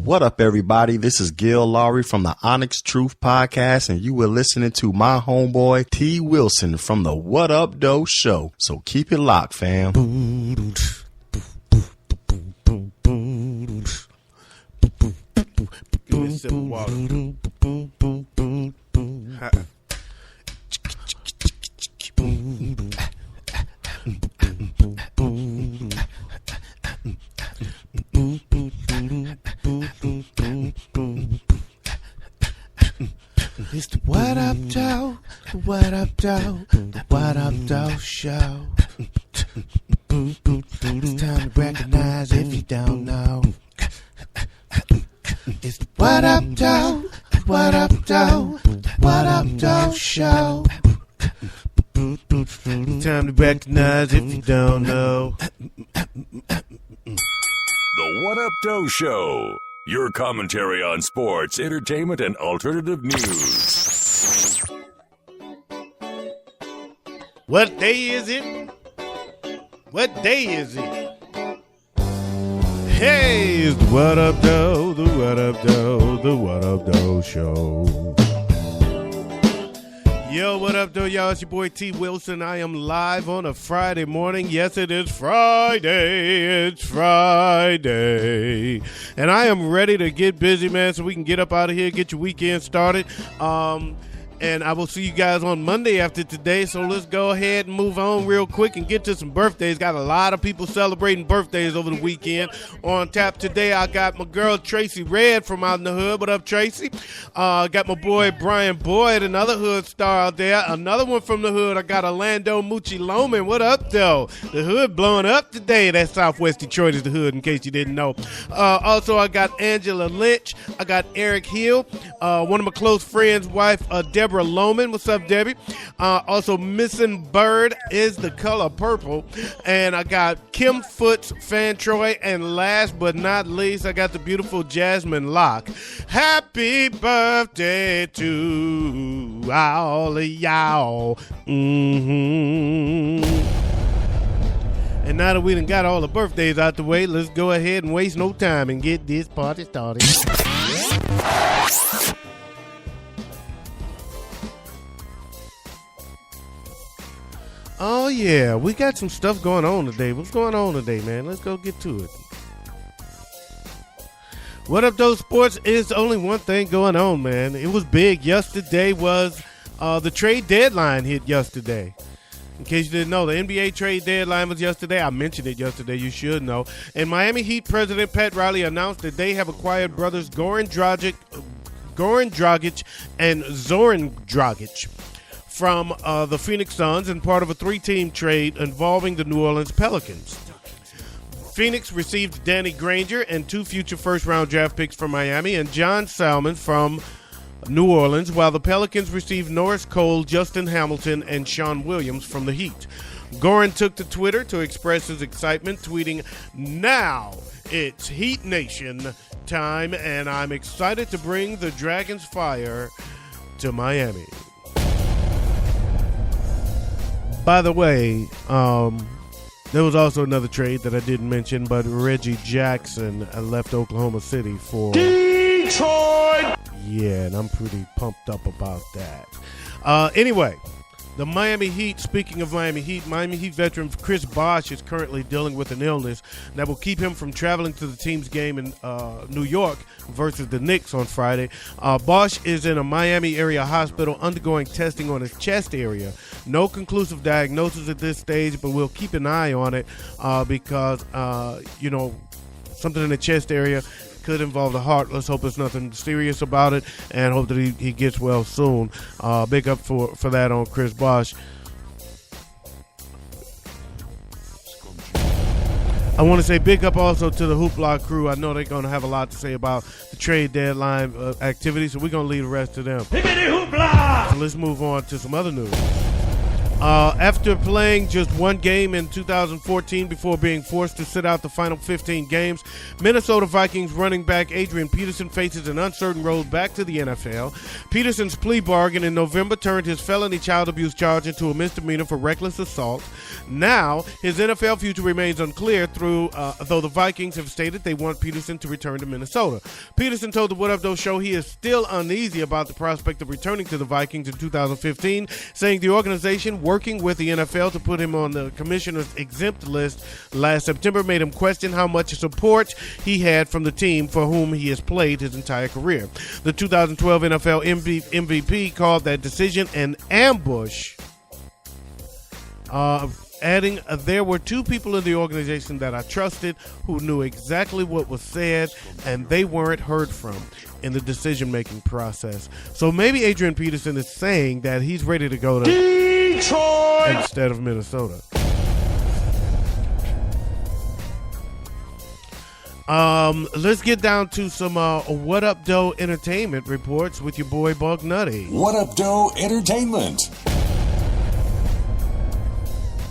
What up, everybody? This is Gil Lowry from the Onyx Truth Podcast, and you were listening to my homeboy T. Wilson from the What Up Doe Show. So keep it locked, fam. Give me a sip of water. It's the What Up Doe, the What Up Doe, the What Up Doe Show. It's time to recognize if you don't know. It's the What Up Doe, the What Up Doe, the What Up Doe Show. It's time to recognize if you don't know. The What Up Doe Show. Your commentary on sports, entertainment, and alternative news. What day is it? What day is it? Hey, it's the What Up Doe, the What Up Doe, the What Up Doe Show. Yo, what up, though, y'all? It's your boy T. Wilson. I am live on a Friday morning. Yes, it is Friday. It's Friday. And I am ready to get busy, man, so we can get up out of here, get your weekend started. And I will see you guys on Monday after today. So let's go ahead and move on real quick and get to some birthdays. Got a lot of people celebrating birthdays over the weekend. On tap today, I got my girl Tracy Red from out in the hood. What up, Tracy? Got my boy Brian Boyd, another hood star out there. Another one from the hood. I got Orlando Moochie Loman. What up, though? The hood blowing up today. That's Southwest Detroit is the hood, in case you didn't know. Also, I got Angela Lynch. I got Eric Hill. One of my close friends' wife, Deborah Loman. What's up, Debbie? Also, Missing Bird is the color purple. And I got Kim Foots, Fan Troy. And last but not least, I got the beautiful Jasmine Locke. Happy birthday to all of y'all. Mm-hmm. And now that we done got all the birthdays out the way, let's go ahead and waste no time and get this party started. Oh, yeah, we got some stuff going on today. What's going on today, man? Let's go get to it. What Up, Doe Sports? Is only one thing going on, man. It was big. Yesterday was the trade deadline hit yesterday. In case you didn't know, the NBA trade deadline was yesterday. I mentioned it yesterday. You should know. And Miami Heat President Pat Riley announced that they have acquired brothers Goran Dragic and Zoran Dragic from the Phoenix Suns and part of a three-team trade involving the New Orleans Pelicans. Phoenix received Danny Granger and 2 future first-round draft picks from Miami and John Salmon from New Orleans, while the Pelicans received Norris Cole, Justin Hamilton, and Sean Williams from the Heat. Goran took to Twitter to express his excitement, tweeting, "Now it's Heat Nation time, and I'm excited to bring the Dragon's fire to Miami." By the way, there was also another trade that I didn't mention, but Reggie Jackson left Oklahoma City for Detroit. Yeah, and I'm pretty pumped up about that. Anyway, the Miami Heat, speaking of Miami Heat veteran Chris Bosh is currently dealing with an illness that will keep him from traveling to the team's game in New York versus the Knicks on Friday. Bosh is in a Miami area hospital undergoing testing on his chest area. No conclusive diagnosis at this stage, but we'll keep an eye on it because, something in the chest area could involve the heart. Let's hope there's nothing serious about it and hope that he gets well soon. Big up for that on Chris Bosh. I want to say big up also to the Hoopla crew. I know they're going to have a lot to say about the trade deadline activity, so we're going to leave the rest to them. Hippity hoopla! So let's move on to some other news. After playing just one game in 2014 before being forced to sit out the final 15 games, Minnesota Vikings running back Adrian Peterson faces an uncertain road back to the NFL. Peterson's plea bargain in November turned his felony child abuse charge into a misdemeanor for reckless assault. Now, his NFL future remains unclear though the Vikings have stated they want Peterson to return to Minnesota. Peterson told the What Up Doe Show he is still uneasy about the prospect of returning to the Vikings in 2015, saying the organization working with the NFL to put him on the commissioner's exempt list last September made him question how much support he had from the team for whom he has played his entire career. The 2012 NFL MVP called that decision an ambush, adding, there were two people in the organization that I trusted who knew exactly what was said, and they weren't heard from in the decision-making process. So maybe Adrian Peterson is saying that he's ready to go to Detroit instead of Minnesota. Let's get down to some What Up Doe Entertainment reports with your boy Bug Nutty. What Up Doe Entertainment.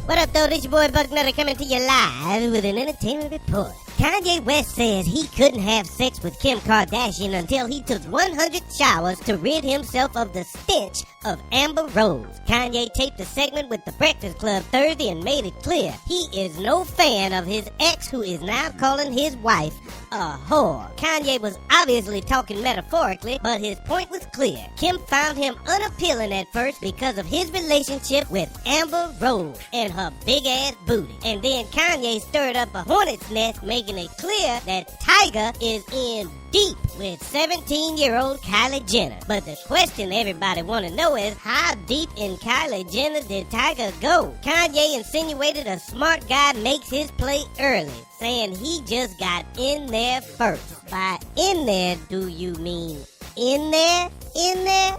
What up, though? This your boy Buck Nutter coming to you live with an entertainment report. Kanye West says he couldn't have sex with Kim Kardashian until he took 100 showers to rid himself of the stench of Amber Rose. Kanye taped a segment with The Breakfast Club Thursday and made it clear he is no fan of his ex, who is now calling his wife a whore. Kanye was obviously talking metaphorically, but his point was clear. Kim found him unappealing at first because of his relationship with Amber Rose and her big-ass booty. And then Kanye stirred up a hornet's nest, making it clear that Tiger is in deep with 17-year-old Kylie Jenner. But the question everybody want to know is, how deep in Kylie Jenner did Tiger go? Kanye insinuated a smart guy makes his play early, saying he just got in there first. By in there, do you mean in there? In there?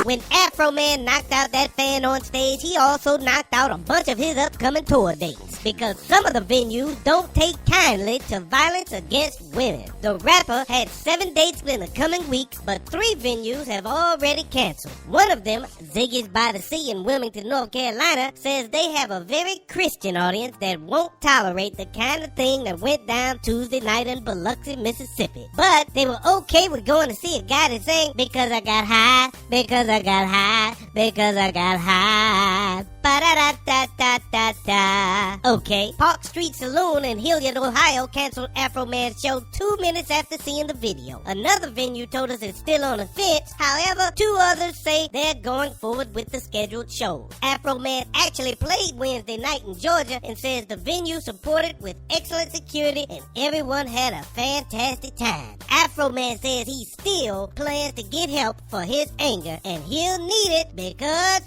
When Afroman knocked out that fan on stage, he also knocked out a bunch of his upcoming tour dates, because some of the venues don't take kindly to violence against women. The rapper had 7 dates in the coming weeks, but 3 venues have already canceled. One of them, Ziggy's by the Sea in Wilmington, North Carolina, says they have a very Christian audience that won't tolerate the kind of thing that went down Tuesday night in Biloxi, Mississippi. But they were okay with going to see a guy that sang, because I got high, because I got high, because I got high. Ba-da-da-da-da-da-da. Okay, Park Street Saloon in Hilliard, Ohio canceled Afroman's show 2 minutes after seeing the video. Another venue told us it's still on the fence. However, 2 others say they're going forward with the scheduled shows. Afroman actually played Wednesday night in Georgia and says the venue supported with excellent security and everyone had a fantastic time. Afroman says he still plans to get help for his anger, and he'll need it because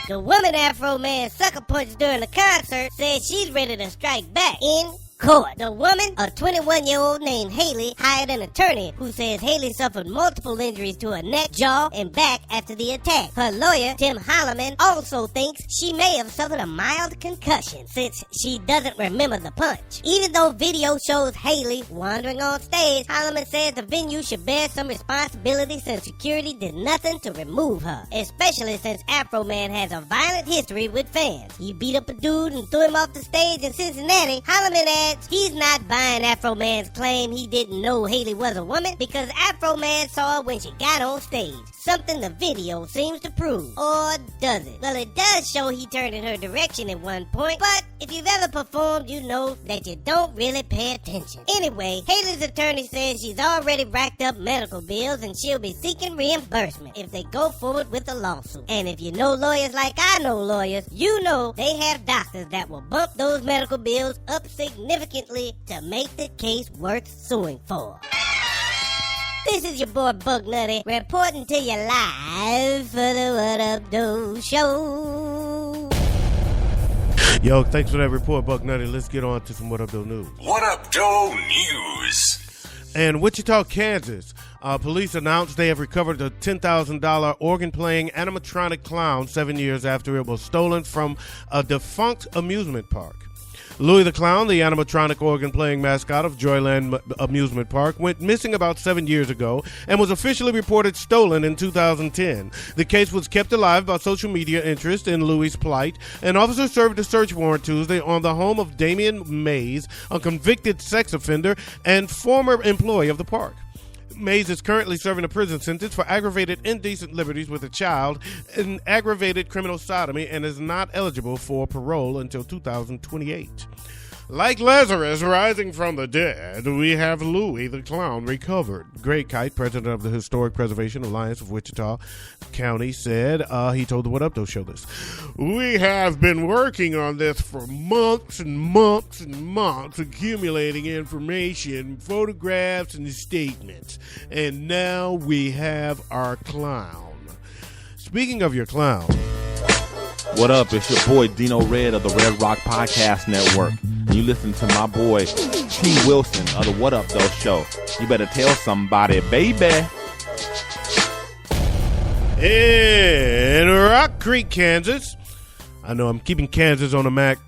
the woman Afroman sucker punched during the concert says she's ready to strike back in court. The woman, a 21-year-old named Haley, hired an attorney who says Haley suffered multiple injuries to her neck, jaw, and back after the attack. Her lawyer, Tim Holloman, also thinks she may have suffered a mild concussion since she doesn't remember the punch. Even though video shows Haley wandering on stage, Holloman says the venue should bear some responsibility since security did nothing to remove her, especially since Afroman has a violent history with fans. He beat up a dude and threw him off the stage in Cincinnati. Holloman adds he's not buying Afroman's claim he didn't know Haley was a woman, because Afroman saw her when she got on stage, something the video seems to prove. Or does it? Well, it does show he turned in her direction at one point, but if you've ever performed, you know that you don't really pay attention. Anyway, Haley's attorney says she's already racked up medical bills and she'll be seeking reimbursement if they go forward with the lawsuit. And if you know lawyers like I know lawyers, you know they have doctors that will bump those medical bills up significantly to make the case worth suing for. This is your boy Bug Nutty reporting to you live for the What Up Doe Show. Yo, thanks for that report, Bug Nutty. Let's get on to some What Up Doe news. What Up Doe News. In Wichita, Kansas, police announced they have recovered a $10,000 organ-playing animatronic clown 7 years after it was stolen from a defunct amusement park. Louie the Clown, the animatronic organ-playing mascot of Joyland Amusement Park, went missing about 7 years ago and was officially reported stolen in 2010. The case was kept alive by social media interest in Louie's plight. An officer served a search warrant Tuesday on the home of Damian Mays, a convicted sex offender and former employee of the park. Mays is currently serving a prison sentence for aggravated indecent liberties with a child and aggravated criminal sodomy and is not eligible for parole until 2028. Like Lazarus rising from the dead, we have Louie the Clown recovered. Greg Kite, president of the Historic Preservation Alliance of Wichita County, said he told the What Up Doe Show this. We have been working on this for months and months and months, accumulating information, photographs, and statements. And now we have our clown. Speaking of your clown. What up? It's your boy Dino Red of the Red Rock Podcast Network. And you listen to my boy T. Wilson of the What Up Doe Show. You better tell somebody, baby. In Rock Creek, Kansas. I know I'm keeping Kansas on the map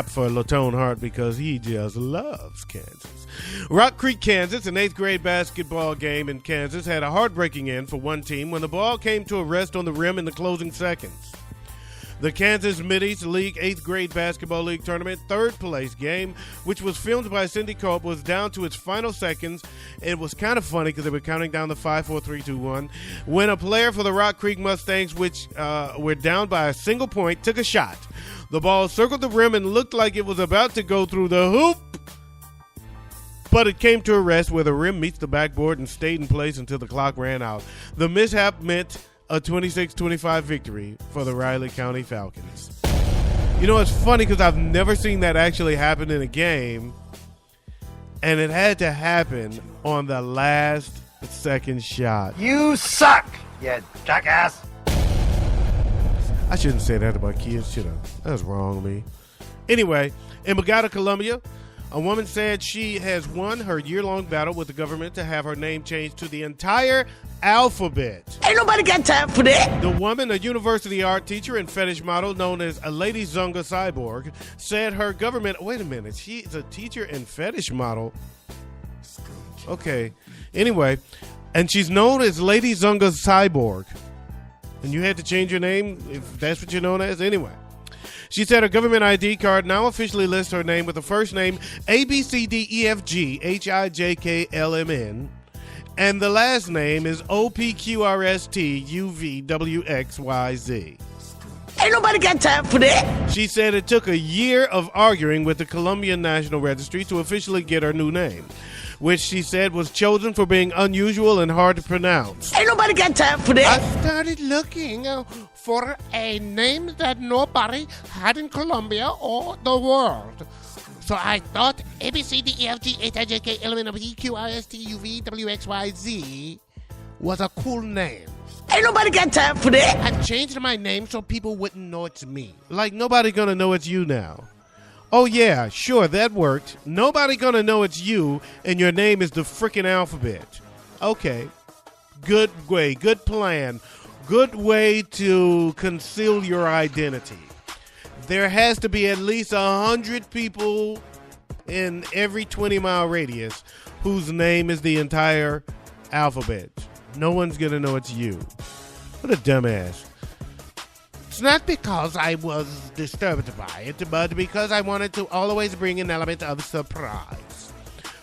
for Latone Heart because he just loves Kansas. Rock Creek, Kansas, an 8th grade basketball game in Kansas had a heartbreaking end for one team when the ball came to a rest on the rim in the closing seconds. The Kansas Mid-East League 8th grade basketball league tournament third place game, which was filmed by Cindy Cope, was down to its final seconds. It was kind of funny because they were counting down the 5, 4, 3, 2, 1. When a player for the Rock Creek Mustangs, which were down by a single point, took a shot. The ball circled the rim and looked like it was about to go through the hoop, but it came to a rest where the rim meets the backboard and stayed in place until the clock ran out. The mishap meant a 26-25 victory for the Riley County Falcons. You know, it's funny because I've never seen that actually happen in a game, and it had to happen on the last second shot. You suck, you jackass. I shouldn't say that about kids, should I? That was wrong of me. Anyway, in Bogota, Colombia, a woman said she has won her year-long battle with the government to have her name changed to the entire alphabet. Ain't nobody got time for that. The woman, a university art teacher and fetish model known as a Lady Zunga Cyborg, said her government... Wait a minute. She's a teacher and fetish model. Okay. Anyway, and she's known as Lady Zunga Cyborg. And you had to change your name if that's what you're known as? Anyway. She said her government ID card now officially lists her name with the first name ABCDEFGHIJKLMN, and the last name is OPQRSTUVWXYZ. Ain't nobody got time for that. She said it took a year of arguing with the Colombian National Registry to officially get her new name, which she said was chosen for being unusual and hard to pronounce. Ain't nobody got time for that. I started looking for a name that nobody had in Colombia or the world. So I thought ABCDEFGHIJKLMNOPQRSTUVWXYZ was a cool name. Ain't nobody got time for that. I changed my name so people wouldn't know it's me. Like nobody gonna know it's you now. Oh yeah, sure, that worked. Nobody gonna know it's you and your name is the frickin' alphabet. Okay. Good way, good plan. Good way to conceal your identity. There has to be at least 100 people in every 20-mile radius whose name is the entire alphabet. No one's going to know it's you. What a dumbass. It's not because I was disturbed by it, but because I wanted to always bring an element of surprise.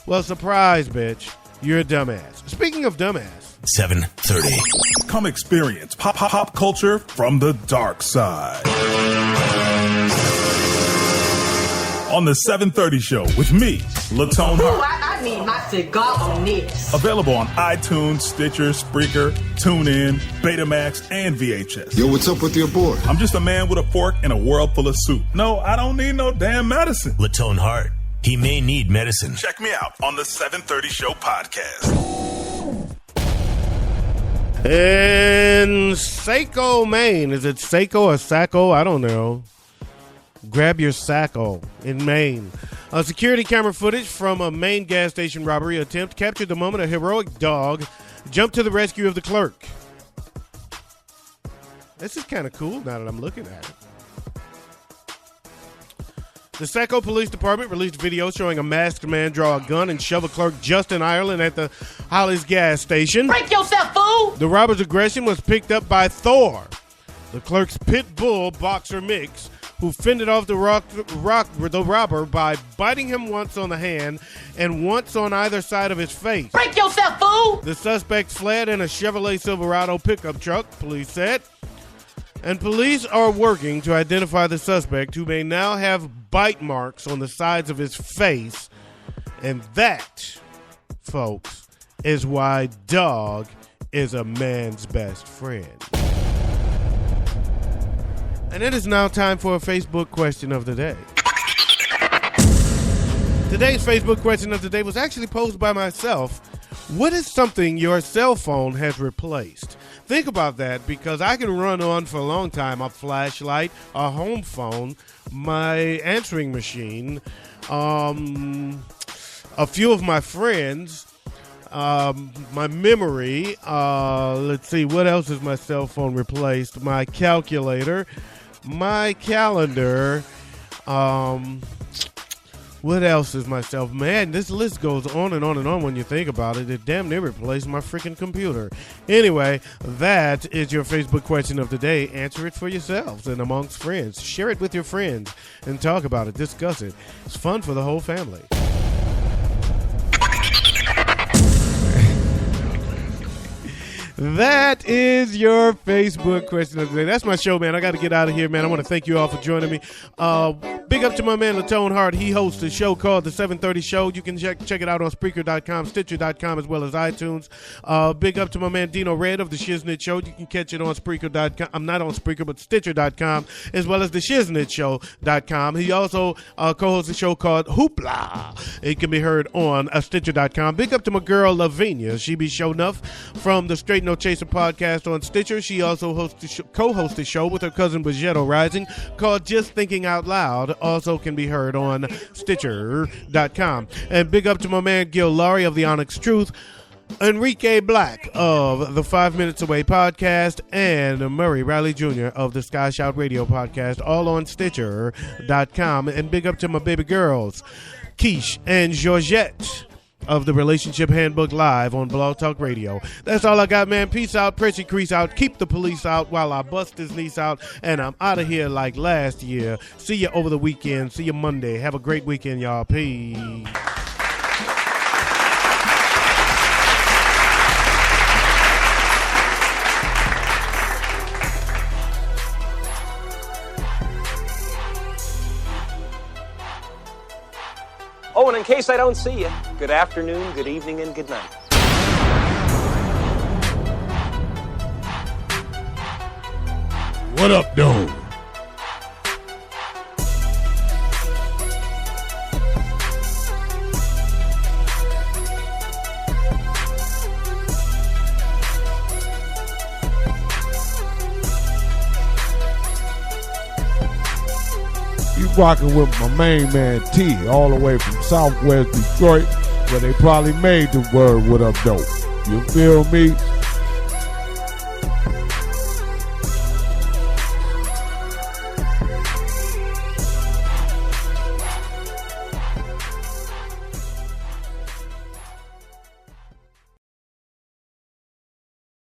Well, surprise, bitch. You're a dumbass. Speaking of dumbass. 7:30. Come experience pop culture from the dark side. On the 7:30 show with me, Latone Heart. I need my cigar on this. Available on iTunes, Stitcher, Spreaker, TuneIn, Betamax, and VHS. Yo, what's up with your boy? I'm just a man with a fork in a world full of soup. No, I don't need no damn medicine. Latone Heart. He may need medicine. Check me out on the 7:30 Show podcast. In Saco, Maine. Is it Saco or Saco? I don't know. Grab your Saco in Maine. Security camera footage from a Maine gas station robbery attempt captured the moment a heroic dog jumped to the rescue of the clerk. This is kind of cool now that I'm looking at it. The Saco Police Department released video showing a masked man draw a gun and shove a clerk just in Ireland at the Holly's gas station. Break yourself, fool! The robber's aggression was picked up by Thor, the clerk's pit bull boxer mix, who fended off the robber by biting him once on the hand and once on either side of his face. Break yourself, fool! The suspect fled in a Chevrolet Silverado pickup truck, police said. And police are working to identify the suspect, who may now have bite marks on the sides of his face. And that, folks, is why dog is a man's best friend. And it is now time for a Facebook question of the day. Today's Facebook question of the day was actually posed by myself. What is something your cell phone has replaced? Think about that, because I can run on for a long time. A flashlight, a home phone, my answering machine, a few of my friends, my memory. Let's see, what else has my cell phone replaced? My calculator, my calendar. What else is myself? Man, this list goes on and on and on when you think about it. It damn near replaced my freaking computer. Anyway, that is your Facebook question of the day. Answer it for yourselves and amongst friends. Share it with your friends and talk about it. Discuss it. It's fun for the whole family. That is your Facebook question of the day. That's my show, man. I got to get out of here, man. I want to thank you all for joining me. Big up to my man, Latone Heart. He hosts a show called The 730 Show. You can check it out on Spreaker.com, Stitcher.com, as well as iTunes. Big up to my man, Dino Red of The Shiznit Show. You can catch it on Spreaker.com. I'm not on Spreaker, but Stitcher.com, as well as The Shiznit Show.com. He also co-hosts a show called Hoopla. It can be heard on Stitcher.com. Big up to my girl, Lavinia. She be show enough from the Straight No Chaser podcast on Stitcher. She also co-hosts a show with her cousin Bajetto Rising called Just Thinking Out Loud. Also can be heard on Stitcher.com. And big up to my man Gil Laurie of the Onyx Truth, Enrique Black of the 5 Minutes Away podcast, and Murray Riley Jr. of the Sky Shout Radio podcast, all on Stitcher.com. And big up to my baby girls, Keish and Georgette of the Relationship Handbook live on Blog Talk Radio. That's all I got, man. Peace out, Pressy Crease out, keep the police out while I bust his niece out, and I'm out of here like last year. See you over the weekend. See you Monday. Have a great weekend, y'all. Peace. Oh, and in case I don't see you, good afternoon, good evening, and good night. What up, Doe? Rocking with my main man T, all the way from Southwest Detroit, where they probably made the word "What Up Doe." You feel me?